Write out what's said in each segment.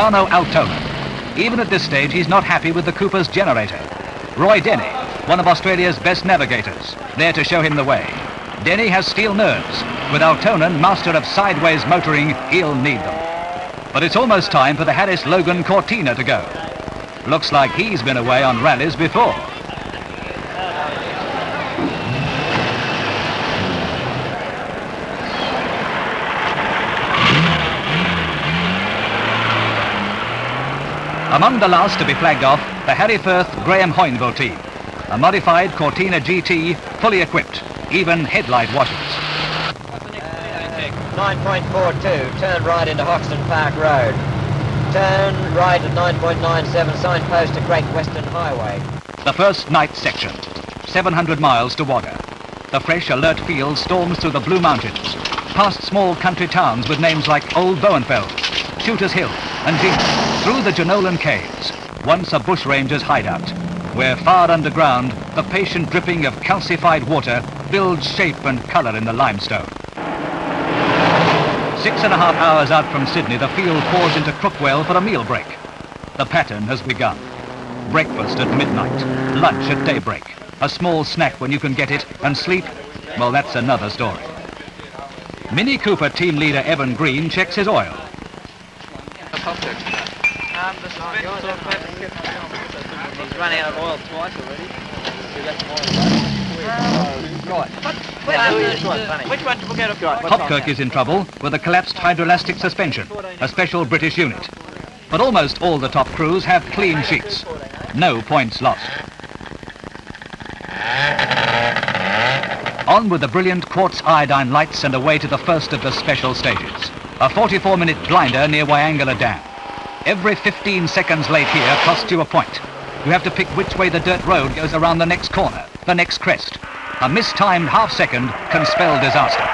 Arno Altonen. Even at this stage, he's not happy with the Cooper's generator. Roy Denny, one of Australia's best navigators, there to show him the way. Denny has steel nerves. With Altonen, master of sideways motoring, he'll need them. But it's almost time for the Harris Logan Cortina to go. Looks like he's been away on rallies before. Among the last to be flagged off, the Harry Firth Graham Hoynville team. A modified Cortina GT, fully equipped, even headlight washers. 9.42, turn right into Hoxton Park Road. Turn right at 9.97, signpost to Great Western Highway. The first night section, 700 miles to Wagga. The fresh, alert field storms through the Blue Mountains, past small country towns with names like Old Bowenfeld, Shooter's Hill, and Jeep, through the Jenolan Caves, once a bushranger's hideout, where far underground, the patient dripping of calcified water builds shape and colour in the limestone. 6.5 hours out from Sydney, the field pours into Crookwell for a meal break. The pattern has begun. Breakfast at midnight, lunch at daybreak, a small snack when you can get it, and sleep, well, that's another story. Mini Cooper team leader Evan Green checks his oil. He's run out of oil twice already. Which one did we get? Hopkirk is in trouble with a collapsed hydroelastic suspension, a special British unit. But almost all the top crews have clean sheets. No points lost. On with the brilliant quartz iodine lights and away to the first of the special stages. A 44-minute blinder near Wyangala Dam. Every 15 seconds late here costs you a point. You have to pick which way the dirt road goes around the next corner, the next crest. A mistimed half-second can spell disaster.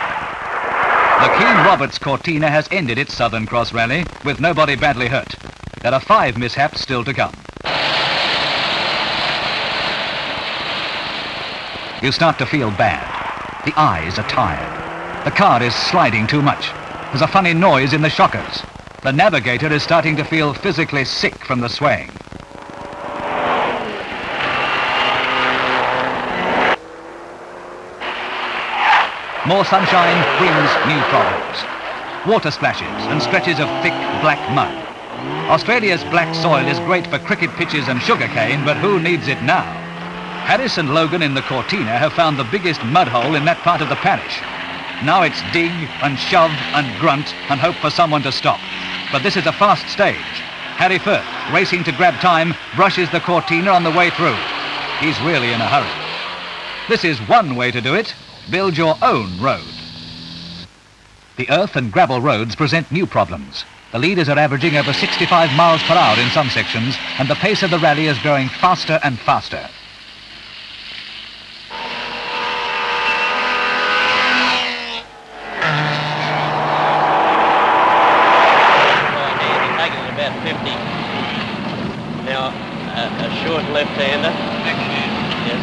The Keane Roberts Cortina has ended its Southern Cross rally with nobody badly hurt. There are 5 mishaps still to come. You start to feel bad. The eyes are tired. The car is sliding too much. There's a funny noise in the shockers. The navigator is starting to feel physically sick from the swaying. More sunshine brings new problems. Water splashes and stretches of thick black mud. Australia's black soil is great for cricket pitches and sugarcane, but who needs it now? Harris and Logan in the Cortina have found the biggest mud hole in that part of the parish. Now it's dig and shove and grunt and hope for someone to stop. But this is a fast stage. Harry Firth, racing to grab time, brushes the Cortina on the way through. He's really in a hurry. This is one way to do it. Build your own road. The earth and gravel roads present new problems. The leaders are averaging over 65 miles per hour in some sections, and the pace of the rally is growing faster and faster. About 50. Now, a short left-hander. Yes.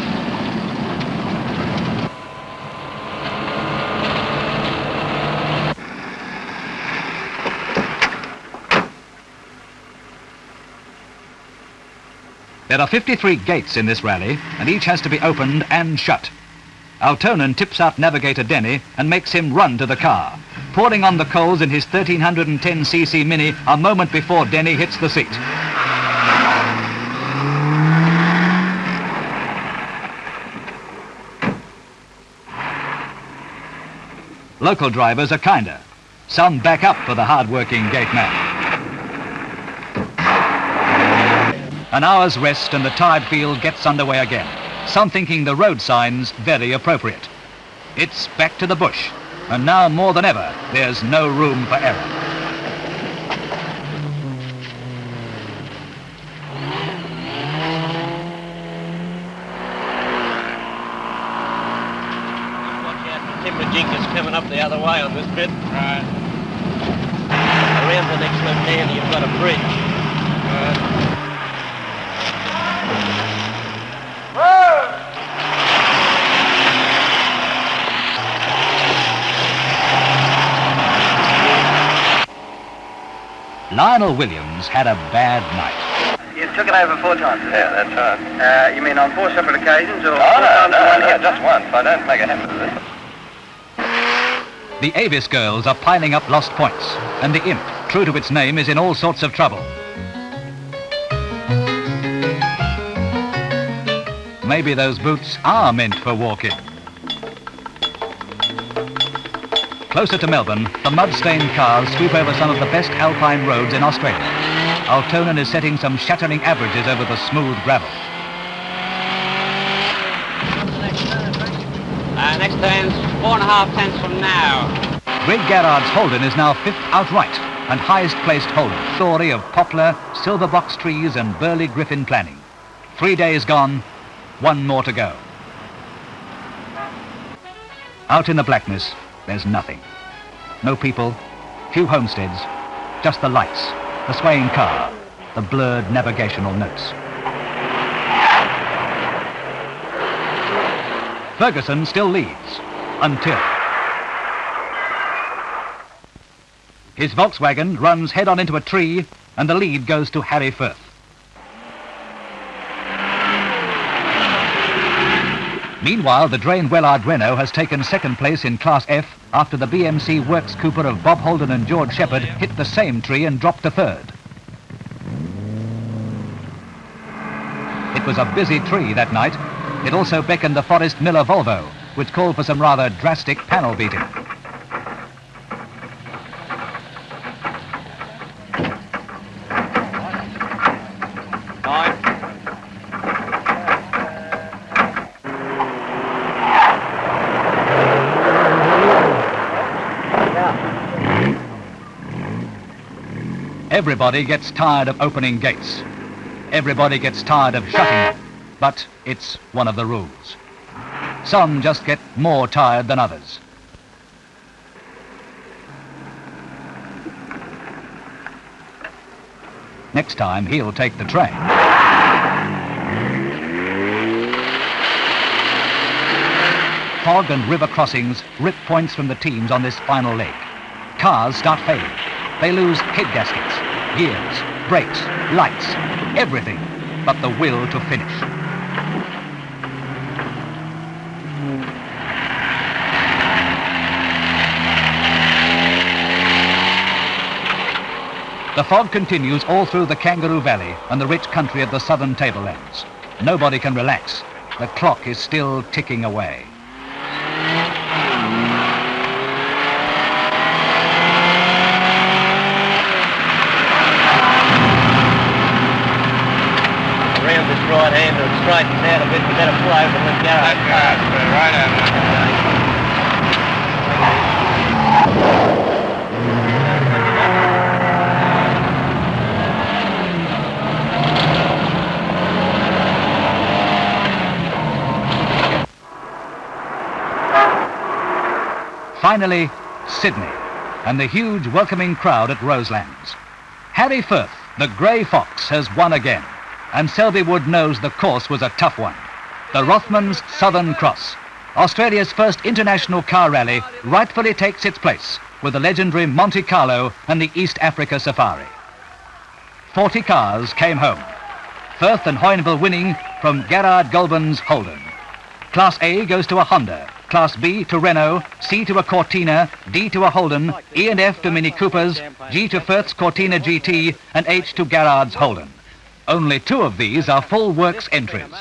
There are 53 gates in this rally, and each has to be opened and shut. Altonen tips out navigator Denny and makes him run to the car, pouring on the coals in his 1310cc Mini a moment before Denny hits the seat. Local drivers are kinder. Some back up for the hard-working gate man. An hour's rest and the tired field gets underway again. Some thinking the road signs very appropriate. It's back to the bush, and now more than ever, there's no room for error. Watch out for timber jinkers coming up the other way on this bit. Right. Around the next left-hander, you've got a bridge. Right. Lionel Williams had a bad night. You took it over 4 times? Yeah, that's right. You mean on 4 separate occasions, or? No, just once. I don't make a habit of this. The Avis girls are piling up lost points, and the Imp, true to its name, is in all sorts of trouble. Maybe those boots are meant for walking. Closer to Melbourne, the mud-stained cars sweep over some of the best alpine roads in Australia. Altonen is setting some shattering averages over the smooth gravel. Next turn's 4.5 tenths from now. Greg Garrard's Holden is now 5th outright and highest placed Holden. Story of poplar, silver box trees and burly griffin planning. 3 days gone, 1 more to go. Out in the blackness, there's nothing. No people, few homesteads, just the lights, the swaying car, the blurred navigational notes. Ferguson still leads, until his Volkswagen runs head-on into a tree and the lead goes to Harry Firth. Meanwhile, the Drain Wellard Renault has taken 2nd place in Class F after the BMC Works Cooper of Bob Holden and George Shepherd hit the same tree and dropped to 3rd. It was a busy tree that night. It also beckoned the Forrest Miller Volvo, which called for some rather drastic panel beating. Everybody gets tired of opening gates. Everybody gets tired of shutting them. But it's one of the rules. Some just get more tired than others. Next time, he'll take the train. Fog and river crossings rip points from the teams on this final leg. Cars start failing. They lose head gaskets, gears, brakes, lights, everything but the will to finish. The fog continues all through the Kangaroo Valley and the rich country of the southern tablelands. Nobody can relax. The clock is still ticking away. Around this right hand and straightens out a bit, we better pull over and let Garrard go. Right over. Finally, Sydney, and the huge welcoming crowd at Roselands. Harry Firth, the Grey Fox, has won again, and Selby Wood knows the course was a tough one. The Rothmans Southern Cross, Australia's first international car rally, rightfully takes its place with the legendary Monte Carlo and the East Africa Safari. 40 cars came home. Firth and Hoynville winning from Garrard Goulburn's Holden. Class A goes to a Honda, Class B to Renault, C to a Cortina, D to a Holden, E and F to Mini Coopers, G to Firth's Cortina GT, and H to Garrard's Holden. Only 2 of these are full works entries.